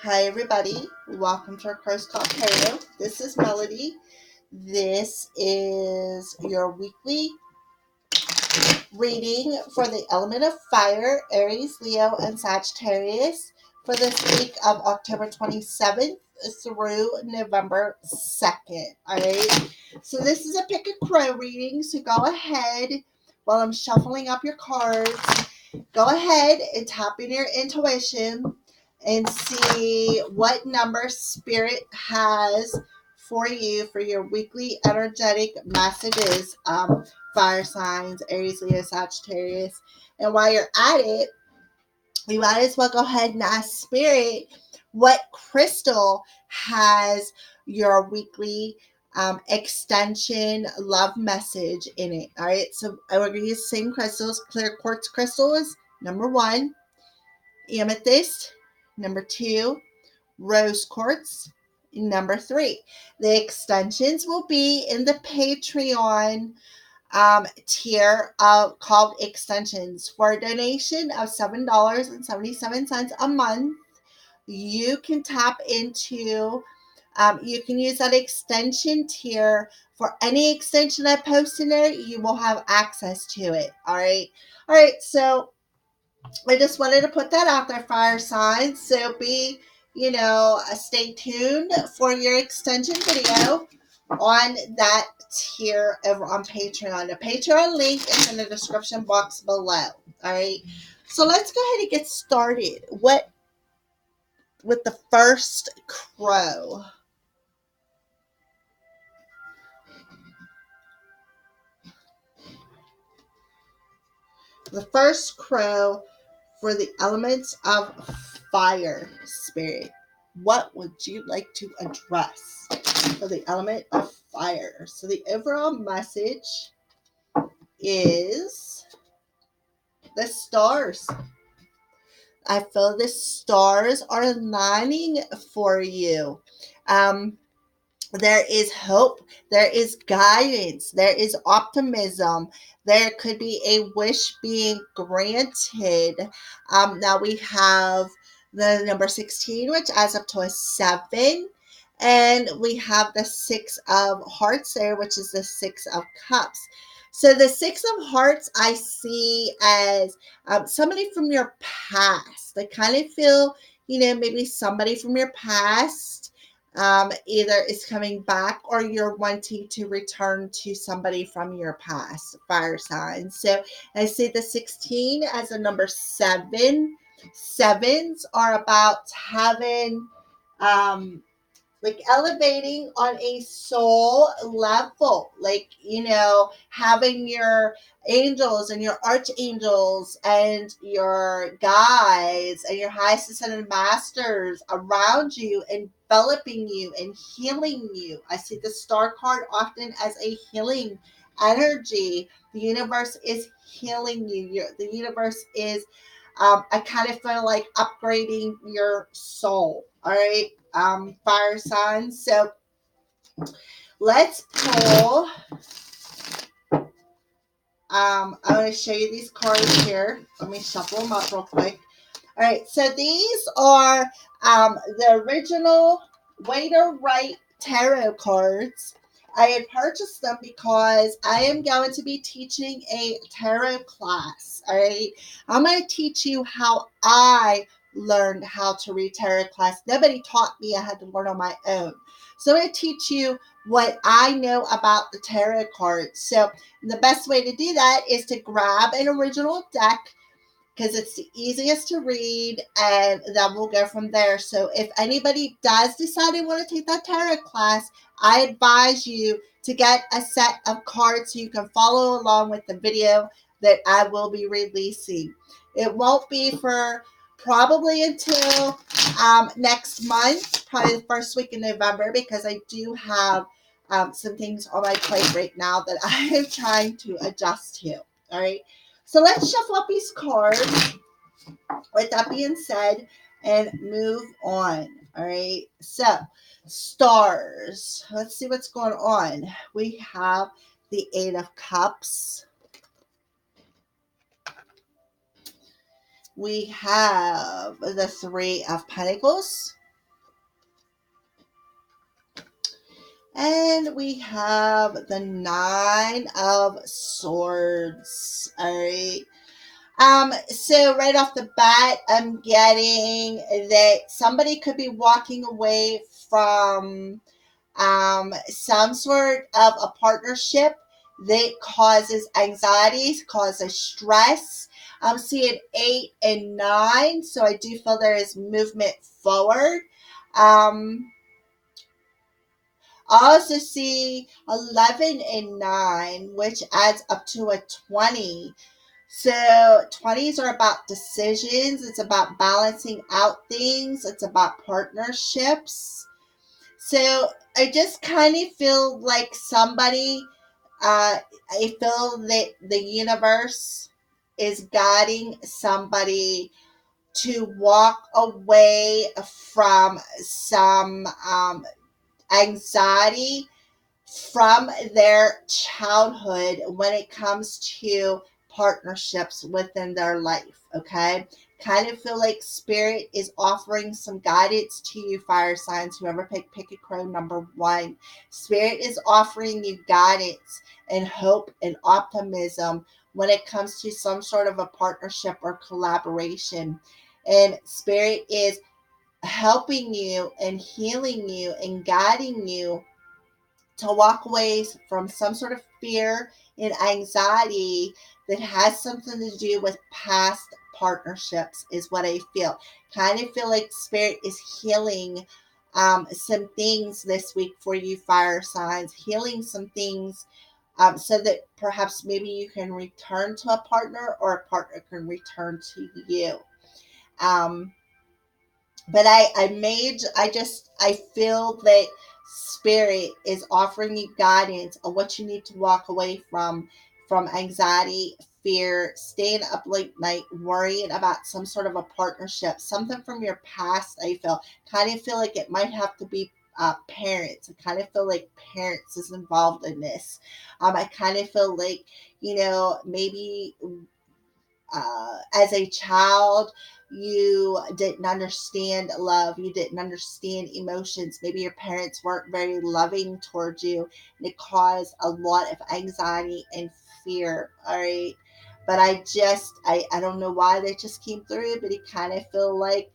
Hi, everybody. Welcome to our Cross Call Tarot. This is Melody. This is your weekly reading for the element of fire, Aries, Leo, and Sagittarius for this week of October 27th through November 2nd. All right. So this is a pick a crow reading. So go ahead while I'm shuffling up your cards. Go ahead and tap in your intuition and see what number Spirit has for you for your weekly energetic messages. Fire signs, Aries, Leo, Sagittarius. And while you're at it, we might as well go ahead and ask Spirit what crystal has your weekly extension love message in it. All right, so we're going to use the same crystals. Clear quartz crystals, number 1. Amethyst, number 2. Rose quartz, number 3. The extensions will be in the Patreon tier called extensions. For a donation of $7.77 a month, you can tap into you can use that extension tier for any extension I post in there. You will have access to it. All right, so I just wanted to put that out there, fire signs. So stay tuned for your extension video on that tier over on Patreon. The Patreon link is in the description box below. All right. So let's go ahead and get started. What with the first crow? The first crow for the elements of fire, Spirit. What would you like to address for the element of fire? So the overall message is the stars. I feel the stars are aligning for you. There is hope, there is guidance, there is optimism, there could be a wish being granted. Now we have the number 16, which adds up to a 7, and we have the 6 of hearts there, which is the 6 of cups. So the 6 of hearts I see as somebody from your past. I kind of feel, maybe somebody from your past either is coming back or you're wanting to return to somebody from your past, fire signs. So I see the 16 as a number 7. Sevens are about having like elevating on a soul level, like having your angels and your archangels and your guides and your highest ascended masters around you, enveloping you and healing you. I see the star card often as a healing energy. The universe is healing you. The universe is I kind of feel like upgrading your soul. All right, fire signs. So let's pull. I'm going to show you these cards here. Let me shuffle them up real quick. All right, so these are the original Waiter Right tarot cards. I had purchased them because I am going to be teaching a tarot class. All right, I'm going to teach you how I learned how to read tarot class. Nobody taught me. I had to learn on my own. So I'm going to teach you what I know about the tarot cards. So the best way to do that is to grab an original deck, because it's the easiest to read, and then we'll go from there. So if anybody does decide they want to take that tarot class, I advise you to get a set of cards so you can follow along with the video that I will be releasing. It won't be for probably until next month, probably the first week in November, because I do have some things on my plate right now that I am trying to adjust to. All right. So let's shuffle up these cards with that being said and move on. All right. So stars. Let's see what's going on. We have the 8 of Cups. We have the 3 of Pentacles. And we have the Nine of Swords. All right. So right off the bat, I'm getting that somebody could be walking away from some sort of a partnership that causes anxieties, causes stress. I'm seeing 8 and 9, so I do feel there is movement forward. Um, I also see 11 and 9, which adds up to a 20. So 20s are about decisions, it's about balancing out things, it's about partnerships. So I just kind of feel like I feel that the universe is guiding somebody to walk away from some anxiety from their childhood when it comes to partnerships within their life. Okay. Kind of feel like spirit is offering some guidance to you, fire signs. Whoever pick a crow number one. Spirit is offering you guidance and hope and optimism when it comes to some sort of a partnership or collaboration. And spirit is helping you and healing you and guiding you to walk away from some sort of fear and anxiety that has something to do with past partnerships, is what I feel. Kind of feel like spirit is healing some things this week for you, fire signs, healing some things so that perhaps maybe you can return to a partner or a partner can return to you. Um, but I feel that spirit is offering you guidance on what you need to walk away from anxiety, fear, staying up late night, worrying about some sort of a partnership, something from your past. I feel kind of feel like it might have to be parents. I kind of feel like parents is involved in this. I kind of feel like, maybe as a child, you didn't understand love, you didn't understand emotions. Maybe your parents weren't very loving towards you, and it caused a lot of anxiety and fear. All right. But I don't know why that just came through, but it kind of feel like,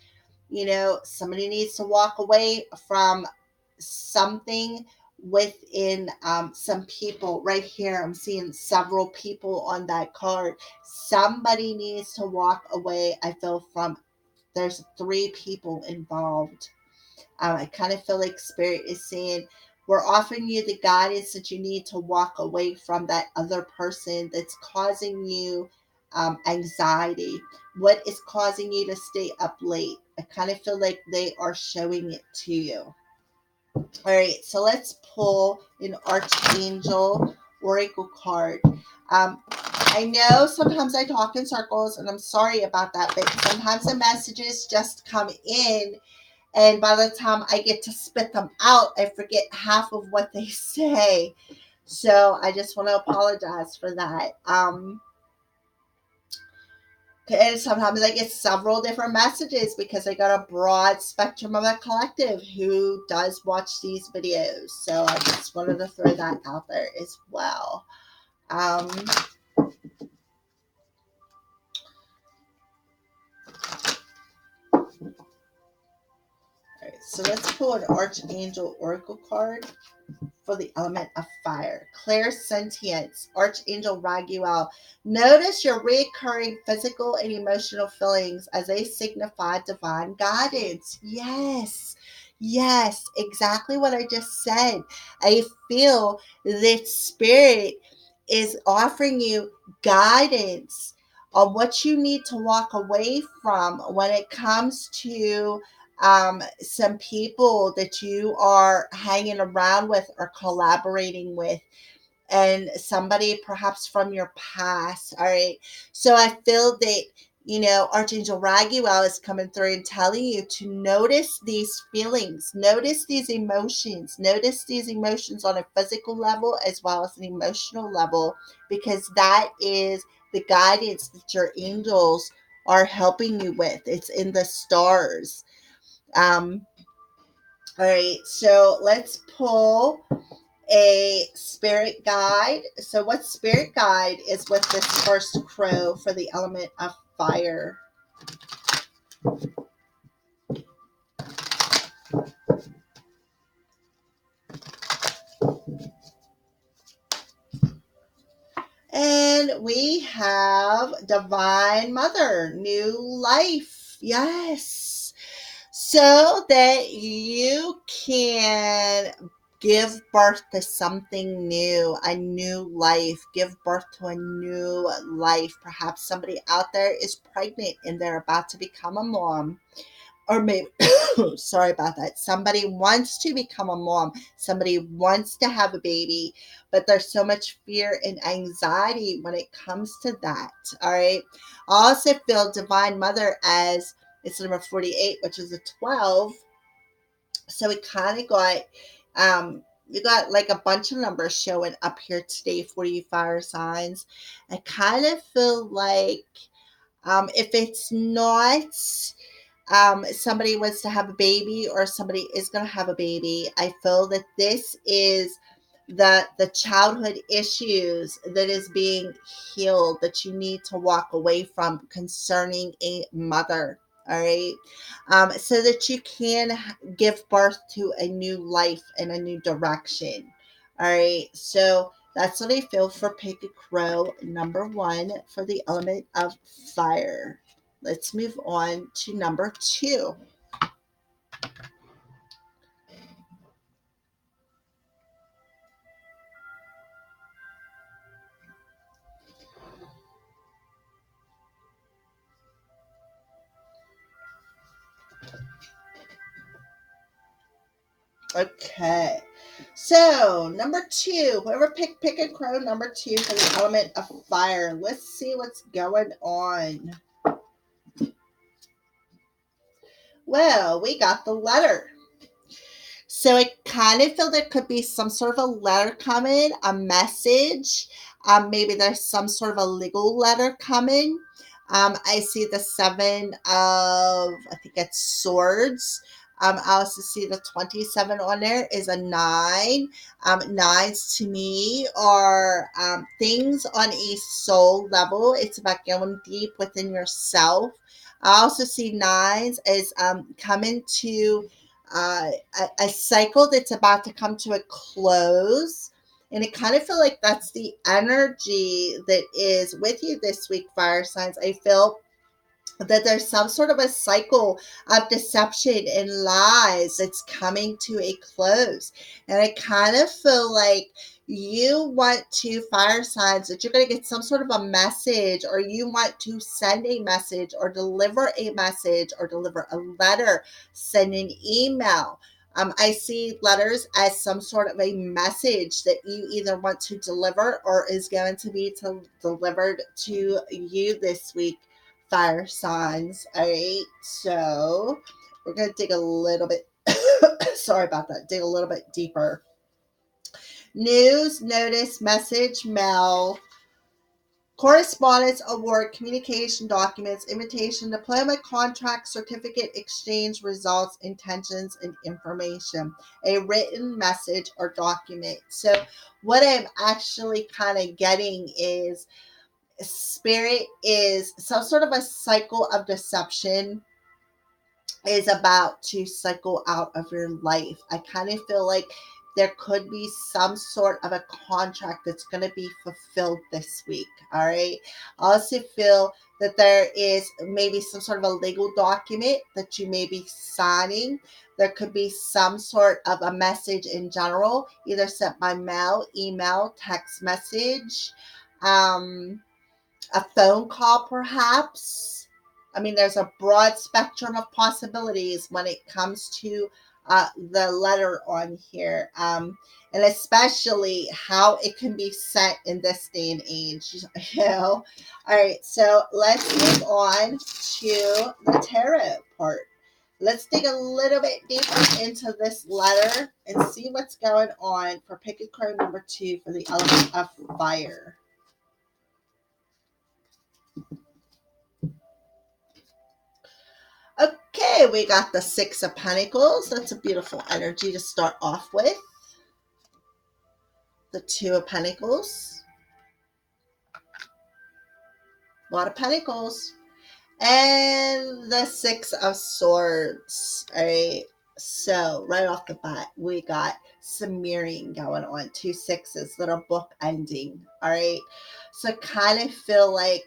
somebody needs to walk away from something within some people right here. I'm seeing several people on that card. Somebody needs to walk away. I feel from there's 3 people involved. I kind of feel like spirit is saying we're offering you the guidance that you need to walk away from that other person that's causing you anxiety. What is causing you to stay up late? I kind of feel like they are showing it to you. All right, so let's pull an Archangel Oracle card. I know sometimes I talk in circles, and I'm sorry about that, but sometimes the messages just come in, and by the time I get to spit them out, I forget half of what they say. So I just want to apologize for that. And sometimes I get several different messages because I got a broad spectrum of a collective who does watch these videos. So I just wanted to throw that out there as well. Um, all right, so let's pull an Archangel Oracle card for the element of fire. Claire Sentience, Archangel Raguel. Notice your recurring physical and emotional feelings as they signify divine guidance. Yes, yes, exactly what I just said. I feel that spirit is offering you guidance on what you need to walk away from when it comes to some people that you are hanging around with or collaborating with, and somebody perhaps from your past. All right. So I feel that, Archangel Raguel is coming through and telling you to notice these feelings, notice these emotions on a physical level as well as an emotional level, because that is the guidance that your angels are helping you with. It's in the stars. Um, All right, so let's pull a spirit guide. So, what spirit guide is with this first crow for the element of fire? And we have Divine Mother, new life. Yes. So that you can give birth to something new, a new life, give birth to a new life. Perhaps somebody out there is pregnant and they're about to become a mom. Or maybe, sorry about that. Somebody wants to become a mom. Somebody wants to have a baby, but there's so much fear and anxiety when it comes to that. All right. I also feel Divine Mother as it's number 48, which is a 12. So we kind of got, we got like a bunch of numbers showing up here today for you fire signs. I kind of feel like if it's not somebody wants to have a baby or somebody is going to have a baby, I feel that this is the childhood issues that is being healed that you need to walk away from concerning a mother. All right, so that you can give birth to a new life and a new direction. All right, so that's what I feel for Pick a Crow number 1 for the element of fire. Let's move on to number 2. Okay. So, number 2, whoever pick a crow number 2 for the element of fire. Let's see what's going on. Well, we got the letter. So I kind of feel there could be some sort of a letter coming, a message. Maybe there's some sort of a legal letter coming. I see the 7 of, I think it's swords. I also see the 27 on there is a 9. Nines to me are things on a soul level. It's about going deep within yourself. I also see nines as coming to a cycle that's about to come to a close. And I kind of feel like that's the energy that is with you this week, fire signs. I feel that there's some sort of a cycle of deception and lies that's coming to a close. And I kind of feel like you want to fire signs that you're going to get some sort of a message, or you want to send a message or deliver a message or deliver a letter, send an email. I see letters as some sort of a message that you either want to deliver or is going to be delivered to you this week, fire signs. All right, so we're gonna dig a little bit sorry about that, dig a little bit deeper. News, notice, message, mail, correspondence, award, communication, documents, invitation, diploma, contract, certificate, exchange, results, intentions, and information. A written message or document. So what I'm actually kind of getting is spirit is some sort of a cycle of deception is about to cycle out of your life. I kind of feel like there could be some sort of a contract that's going to be fulfilled this week. All right. I also feel that there is maybe some sort of a legal document that you may be signing. There could be some sort of a message in general, either sent by mail, email, text message. A phone call, perhaps. I mean, there's a broad spectrum of possibilities when it comes to the letter on here, and especially how it can be sent in this day and age. You know, all right. So let's move on to the tarot part. Let's dig a little bit deeper into this letter and see what's going on for pick a card number 2 for the element of fire. Okay, Okay, we got the Six of Pentacles. That's a beautiful energy to start off with. The Two of Pentacles. A lot of Pentacles. And the Six of Swords. All right. So right off the bat, we got some mirroring going on. Two sixes, little book ending. All right. So kind of feel like,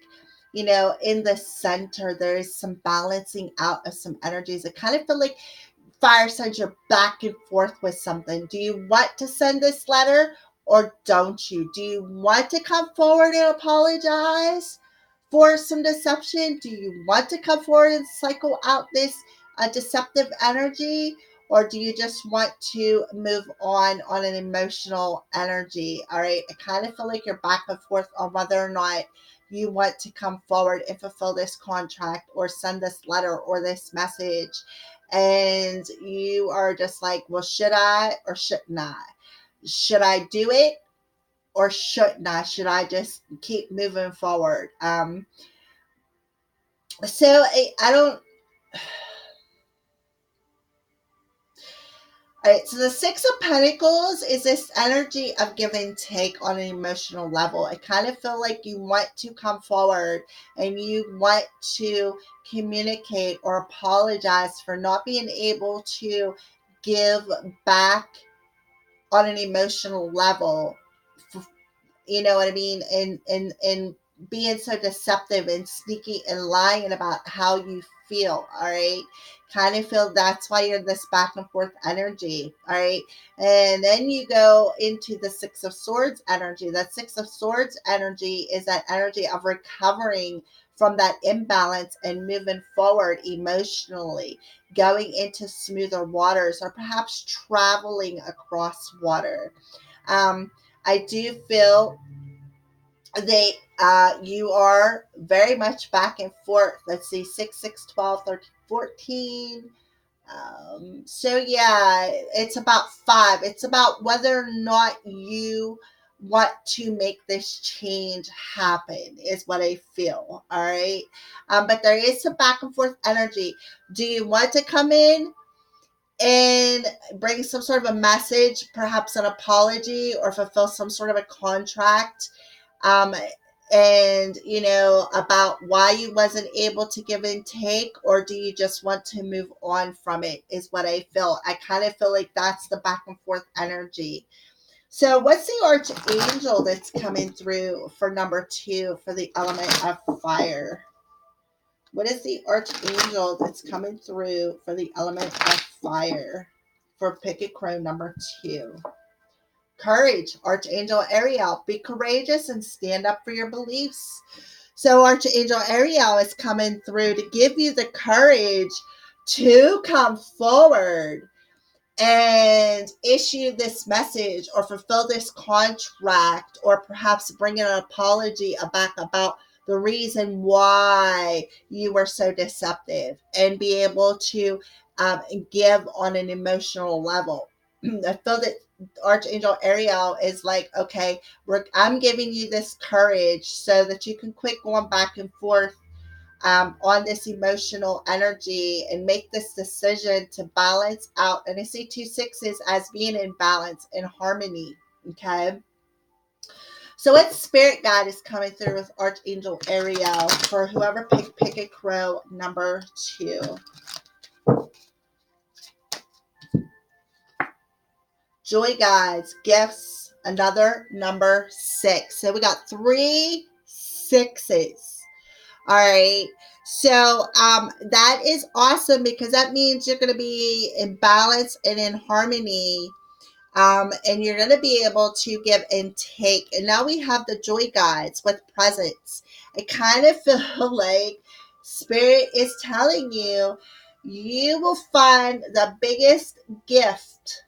you know, in the center, there is some balancing out of some energies. I kind of feel like fire signs, you're back and forth with something. Do you want to send this letter or don't you? Do you want to come forward and apologize for some deception? Do you want to come forward and cycle out this deceptive energy? Or do you just want to move on an emotional energy? All right. I kind of feel like you're back and forth on whether or not you want to come forward and fulfill this contract or send this letter or this message. And you are just like, well, should I or shouldn't I? Should I do it or shouldn't I? Should I just keep moving forward? So I don't. All right, so the Six of Pentacles is this energy of give and take on an emotional level. I kind of feel like you want to come forward and you want to communicate or apologize for not being able to give back on an emotional level. You know what I mean? And being so deceptive and sneaky and lying about how you feel. All right. Kind of feel that's why you're this back and forth energy. All right. And then you go into the Six of Swords energy. That Six of Swords energy is that energy of recovering from that imbalance and moving forward emotionally, going into smoother waters, or perhaps traveling across water. I do feel they you are very much back and forth. Let's see, 6, 6, 12, 13, 14. So yeah, it's about 5. It's about whether or not you want to make this change happen is what I feel. All right. But there is some back and forth energy. Do you want to come in and bring some sort of a message, perhaps an apology, or fulfill some sort of a contract, um, and you know, about why you wasn't able to give and take, or do you just want to move on from it is what I feel. I kind of feel like that's the back and forth energy. So what's the archangel that's coming through for number 2 for the element of fire? What is the archangel that's coming through for the element of fire for Picket Crow number 2? Courage, Archangel Ariel. Be courageous and stand up for your beliefs. So Archangel Ariel is coming through to give you the courage to come forward and issue this message or fulfill this contract, or perhaps bring an apology about the reason why you were so deceptive, and be able to give on an emotional level. I feel that Archangel Ariel is like, okay, I'm giving you this courage so that you can quit going back and forth on this emotional energy and make this decision to balance out. And I see 2 6s as being in balance, in harmony. Okay. So what spirit guide is coming through with Archangel Ariel for whoever picked Picket Crow number 2? Joy guides, gifts, another number 6. So we got 3 6s. All right. So that is awesome, because that means you're going to be in balance and in harmony. And you're going to be able to give and take. And now we have the joy guides with presents. I kind of feel like Spirit is telling you, you will find the biggest gift.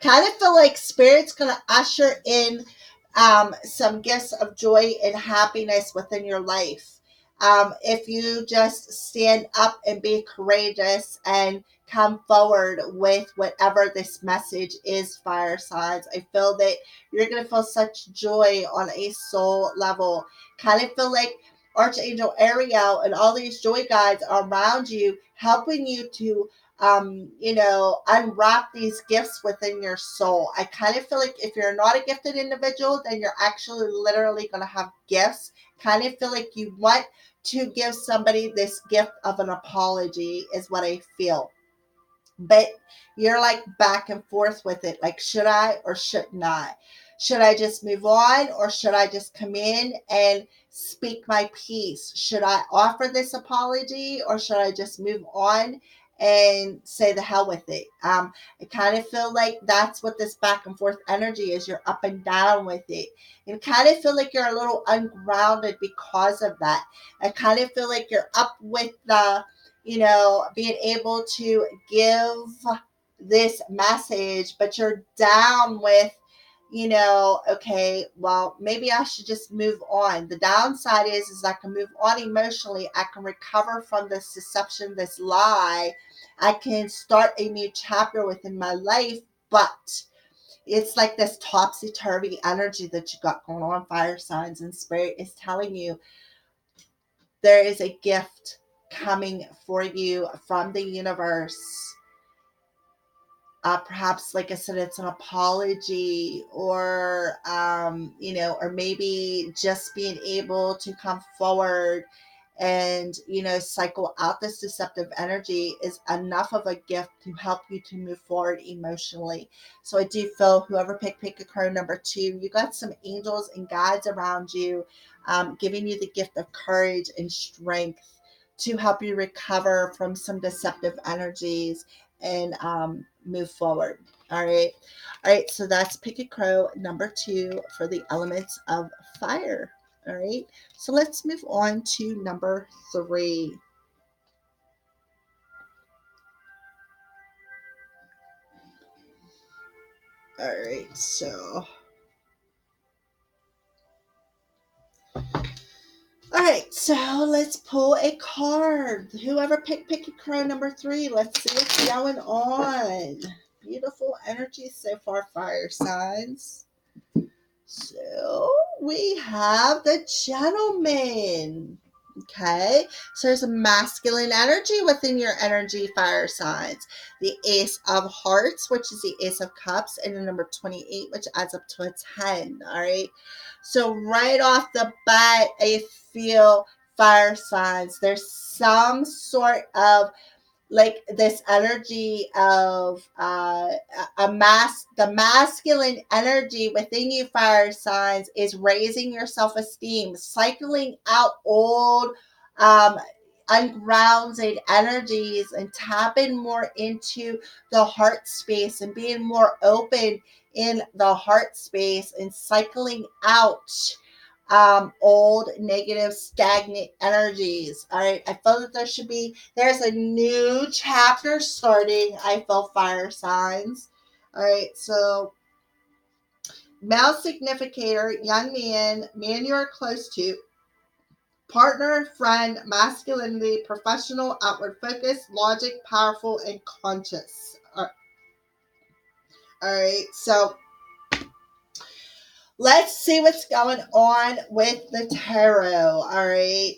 Kind of feel like Spirit's going to usher in some gifts of joy and happiness within your life. If you just stand up and be courageous and come forward with whatever this message is, fire signs, I feel that you're going to feel such joy on a soul level. Kind of feel like Archangel Ariel and all these joy guides are around you, helping you to unwrap these gifts within your soul. I kind of feel like if you're not a gifted individual, then you're actually literally going to have gifts. Kind of feel like you want to give somebody this gift of an apology, is what I feel. But you're like back and forth with it. Like, should I or should not? Should I just move on, or should I just come in and speak my piece? Should I offer this apology, or should I just move on and say the hell with it? I kind of feel like that's what this back and forth energy is. You're up and down with it. You kind of feel like you're a little ungrounded because of that. I kind of feel like you're up with the being able to give this message, but you're down with, okay, well, maybe I should just move on. The downside is I can move on emotionally. I can recover from this deception, this lie. I can start a new chapter within my life, but it's like this topsy-turvy energy that you got going on. Fire signs and spirit is telling you there is a gift coming for you from the universe. Perhaps, like I said, it's an apology, or or maybe just being able to come forward and cycle out this deceptive energy is enough of a gift to help you to move forward emotionally. So I do feel whoever pick a card number 2, you got some angels and guides around you, giving you the gift of courage and strength to help you recover from some deceptive energies and move forward. All right, so that's pick a crow number 2 for the elements of fire. All right, so let's move on to number 3. All right, so let's pull a card. Whoever pick a crow number 3, let's see what's going on. Beautiful energy so far, fire signs. So we have the gentleman. Okay, so there's a masculine energy within your energy, fire signs. The Ace of Hearts, which is the Ace of Cups, and the number 28, which adds up to a 10. All right, so right off the bat, I feel, fire signs, there's some sort of like this energy of the masculine energy within you, fire signs, is raising your self-esteem, cycling out old ungrounded energies, and tapping more into the heart space and being more open in the heart space, and cycling out old negative stagnant energies. All right, I feel that there's a new chapter starting. I feel, fire signs. All right, so male significator, young man you're close to, partner, friend, masculinity, professional, outward focus, logic, powerful, and conscious. All right, so let's see what's going on with the tarot. All right.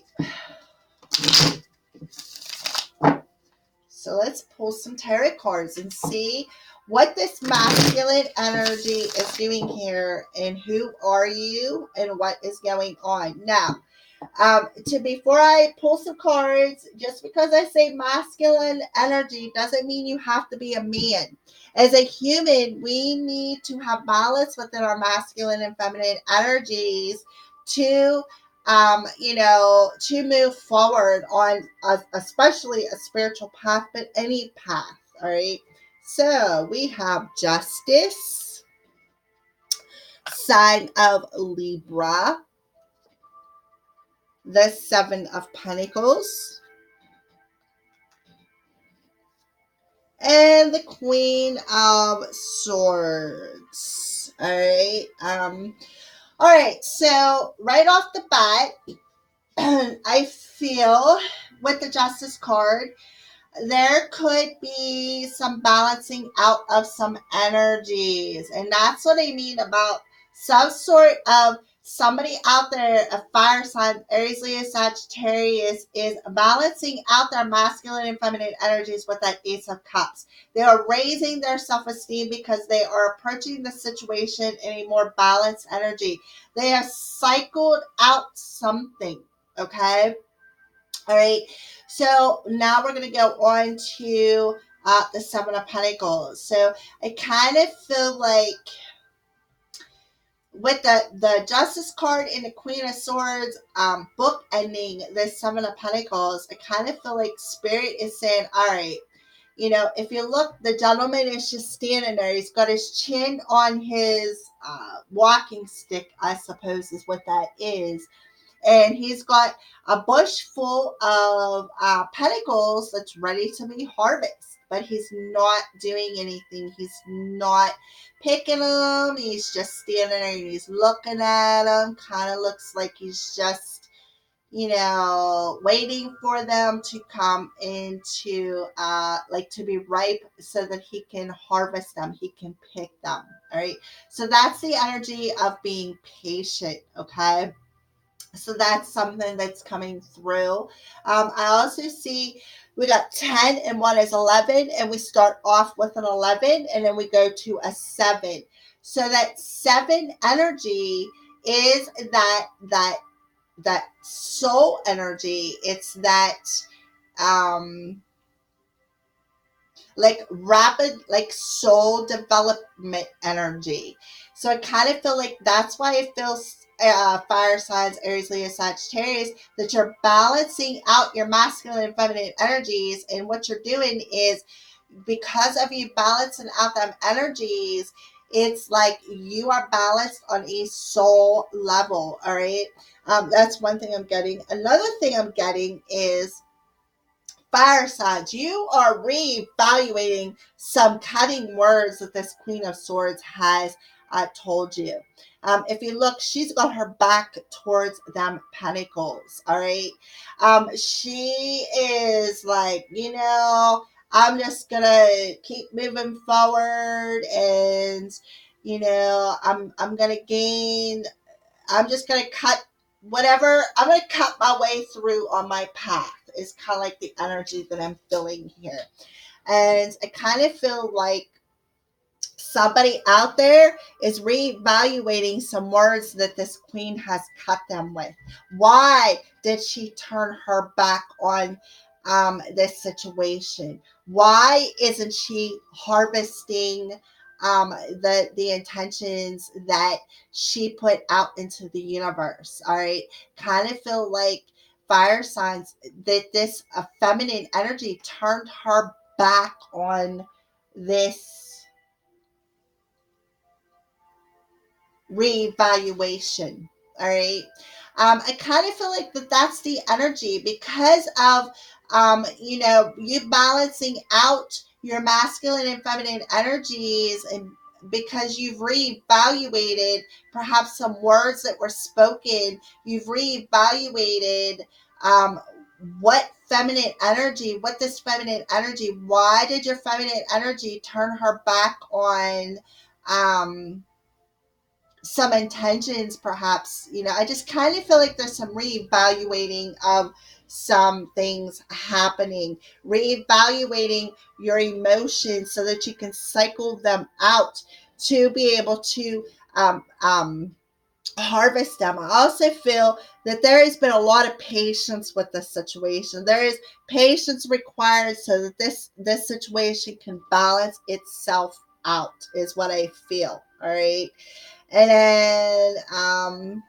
So let's pull some tarot cards and see what this masculine energy is doing here, and who are you and what is going on. Now, before I pull some cards, just because I say masculine energy doesn't mean you have to be a man. As a human, we need to have balance within our masculine and feminine energies to to move forward on especially a spiritual path, but any path. All right, so we have Justice, sign of Libra, the 7 of Pentacles, and the Queen of Swords. All right, so right off the bat, I feel with the Justice card, there could be some balancing out of some energies. And that's what I mean about some sort of somebody out there, a fire sign, Aries, Leo, Sagittarius, is balancing out their masculine and feminine energies with that Ace of Cups. They are raising their self-esteem because they are approaching the situation in a more balanced energy. They have cycled out something, okay? All right. So now we're going to go on to the Seven of Pentacles. So I kind of feel like with the Justice card and the Queen of Swords book ending the Seven of Pentacles, I kind of feel like Spirit is saying, all right, you know, if you look, the gentleman is just standing there. He's got his chin on his walking stick, I suppose is what that is. And he's got a bush full of pentacles that's ready to be harvested, but he's not doing anything. He's not picking them. He's just standing there and he's looking at them. Kind of looks like he's just, you know, waiting for them to come into like to be ripe so that he can harvest them, he can pick them. All right, so that's the energy of being patient. Okay, so that's something that's coming through. I also see we got 10 and one is 11, and we start off with an 11 and then we go to a 7. So that 7 energy is that soul energy. It's that um like rapid, like soul development energy. So I kind of feel like that's why it feels fire signs, Aries, Leo, Sagittarius, that you're balancing out your masculine and feminine energies. And what you're doing is, because of you balancing out them energies, it's like you are balanced on a soul level. All right. That's one thing I'm getting. Another thing I'm getting is fire signs, you are reevaluating some cutting words that this Queen of Swords has told you. If you look, she's got her back towards them pentacles. All right. She is like, you know, I'm just gonna keep moving forward, and you know, I'm gonna gain. I'm just going to cut whatever, I'm going to cut my way through on my path, is kind of like the energy that I'm feeling here. And I kind of feel like somebody out there is reevaluating some words that this queen has cut them with. Why did she turn her back on this situation? Why isn't she harvesting the intentions that she put out into the universe? All right, kind of feel like fire signs that this feminine energy turned her back on this reevaluation. All right. I kind of feel like that's the energy because of, you know, you balancing out your masculine and feminine energies, and because you've reevaluated perhaps some words that were spoken, you've reevaluated um, what this feminine energy, why did your feminine energy turn her back on um, some intentions, perhaps. You know, I just kind of feel like there's some reevaluating of some things happening, reevaluating your emotions so that you can cycle them out to be able to harvest them. I also feel that there has been a lot of patience with this situation. There is patience required so that this situation can balance itself out, is what I feel. All right. And then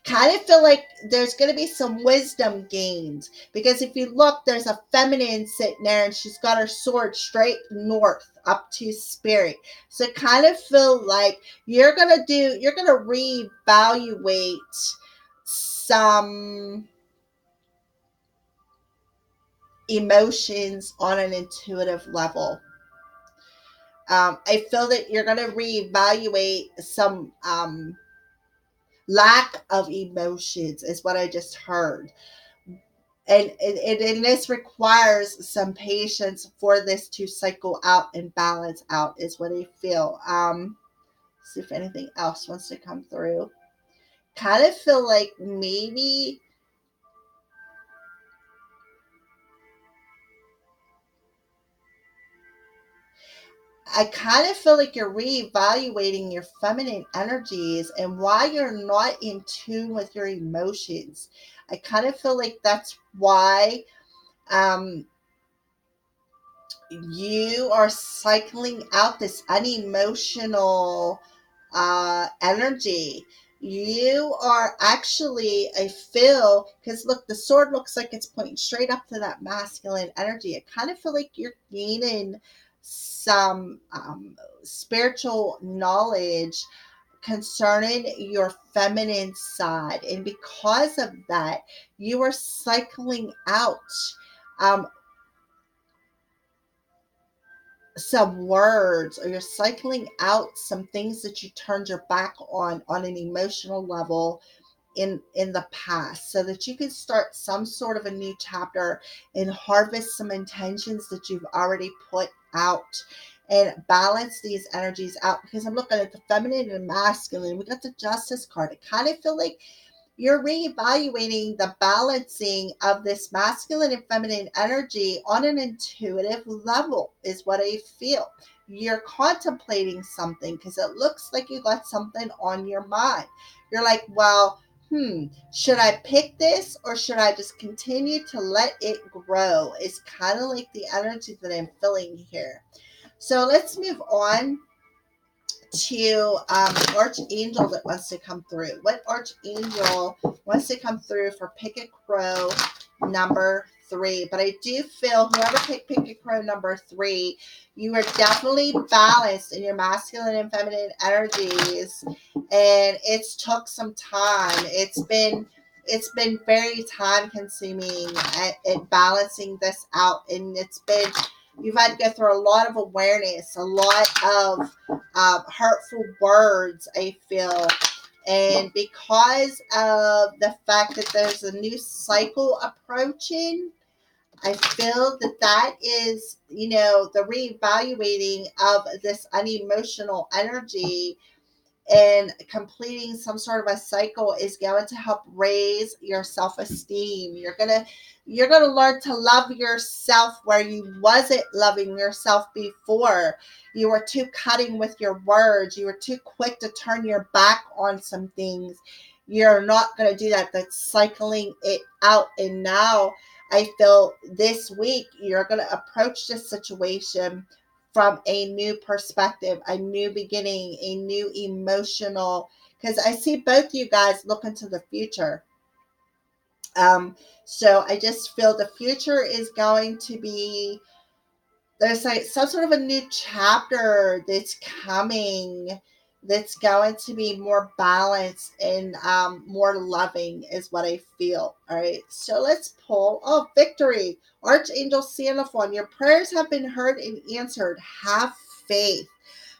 kind of feel like there's going to be some wisdom gained, because if you look, there's a feminine sitting there and she's got her sword straight north up to spirit. So kind of feel like you're going to reevaluate some emotions on an intuitive level. I feel that you're going to reevaluate some lack of emotions, is what I just heard. And this requires some patience for this to cycle out and balance out, is what I feel. See if anything else wants to come through. Kind of feel like maybe I kind of feel like you're reevaluating your feminine energies and why you're not in tune with your emotions. I kind of feel like that's why um, you are cycling out this unemotional energy. You are actually, I feel, because look, the sword looks like it's pointing straight up to that masculine energy. I kind of feel like you're gaining some spiritual knowledge concerning your feminine side. And because of that, you are cycling out um, some words, or you're cycling out some things that you turned your back on an emotional level in the past, so that you can start some sort of a new chapter and harvest some intentions that you've already put out and balance these energies out. Because I'm looking at the feminine and masculine, we got the justice card. I kind of feel like you're reevaluating the balancing of this masculine and feminine energy on an intuitive level, is what I feel. You're contemplating something because it looks like you got something on your mind. You're like, well, should I pick this or should I just continue to let it grow? It's kind of like the energy that I'm feeling here. So let's move on to archangel that wants to come through. What archangel wants to come through for Pick a Crow number 3? But I do feel whoever picked Pick a Crow number 3, you are definitely balanced in your masculine and feminine energies, and it's took some time. It's been very time consuming at balancing this out, and you've had to go through a lot of awareness, a lot of hurtful words, I feel. And because of the fact that there's a new cycle approaching, I feel that that is, the reevaluating of this unemotional energy and completing some sort of a cycle is going to help raise your self-esteem. You're gonna learn to love yourself where you wasn't loving yourself before. You were too cutting with your words. You were too quick to turn your back on some things. You're not going to do that. That's cycling it out. And now I feel this week you're going to approach this situation from a new perspective, a new beginning, a new emotional, because I see both you guys look into the future. Um, so I just feel the future is going to be, there's like some sort of a new chapter that's coming, that's going to be more balanced and more loving, is what I feel. All right, so let's pull. Oh, victory. Archangel Sandalphon, your prayers have been heard and answered. Have faith.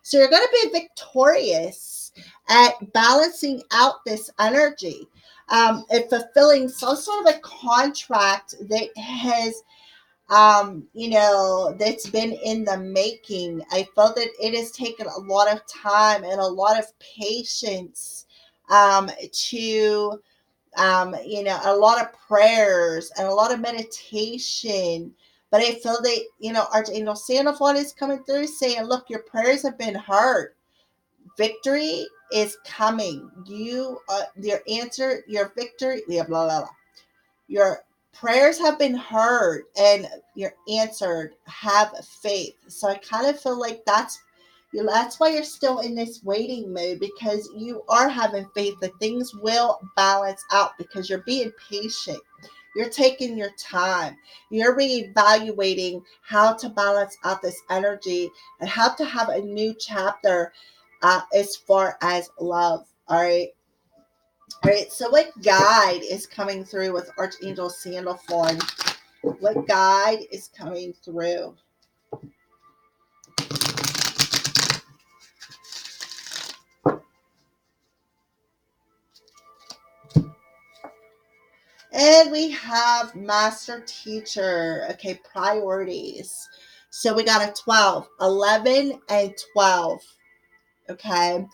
So you're going to be victorious at balancing out this energy, and fulfilling some sort of a contract that has that's been in the making. I felt that it has taken a lot of time and a lot of patience to a lot of prayers and a lot of meditation. But I feel that, Archangel Sandalphon is coming through saying, look, your prayers have been heard. Victory is coming. Your answer, your victory, blah, blah, blah. Your prayers have been heard and you're answered. Have faith. So I kind of feel like that's why you're still in this waiting mode, because you are having faith that things will balance out, because you're being patient. You're taking your time. You're reevaluating how to balance out this energy and how to have a new chapter as far as love. All right. All right, so what guide is coming through with Archangel Sandalphon? What guide is coming through? And we have Master Teacher. Okay, priorities. So we got a 12, 11, and 12. Okay.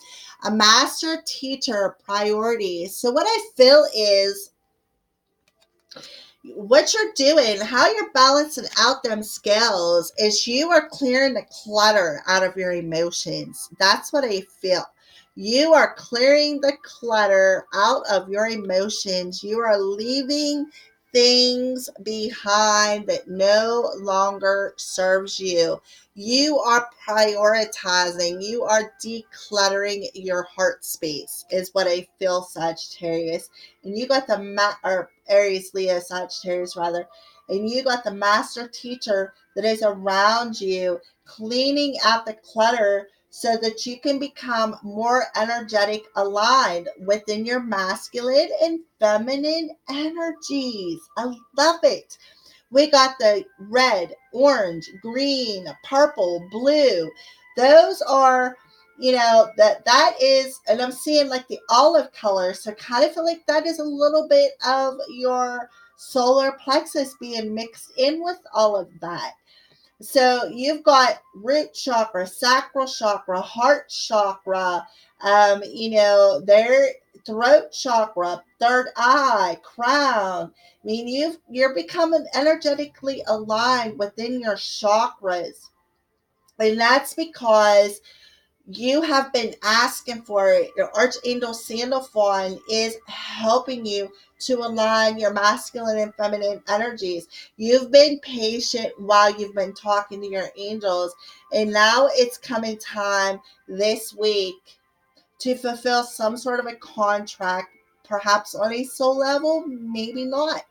A master teacher priorities. So what I feel is what you're doing, how you're balancing out them scales is you are clearing the clutter out of your emotions. That's what I feel. You are clearing the clutter out of your emotions. You are leaving things behind that no longer serves you. You are prioritizing. You are decluttering your heart space is what I feel, Sagittarius. And you got the or Aries, Leo, Sagittarius rather, and you got the master teacher that is around you, cleaning out the clutter so that you can become more energetic aligned within your masculine and feminine energies. I love it. We got the red, orange, green, purple, blue. Those are, that is, and I'm seeing like the olive color. So kind of feel like that is a little bit of your solar plexus being mixed in with all of that. So you've got root chakra, sacral chakra, heart chakra, their throat chakra, third eye, crown. I mean, you're becoming energetically aligned within your chakras. And that's because you have been asking for it. Your Archangel Sandalphon is helping you to align your masculine and feminine energies. You've been patient while you've been talking to your angels, and now it's coming time this week to fulfill some sort of a contract, perhaps on a soul level, maybe not,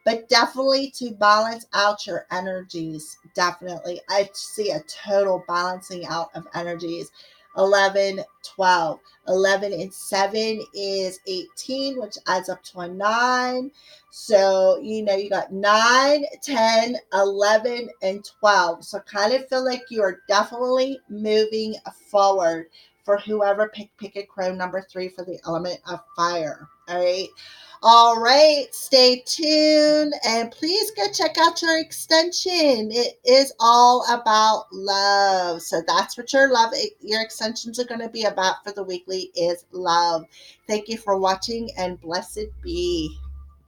but definitely to balance out your energies. Definitely. I see a total balancing out of energies. 11, 12. 11 and 7 is 18, which adds up to a 9. So, you got 9, 10, 11, and 12. So, kind of feel like you are definitely moving forward for whoever pick a crow number 3 for the element of fire. All right. All right, stay tuned and please go check out your extension. It is all about love. So that's what your extensions are going to be about for the weekly is love. Thank you for watching and blessed be.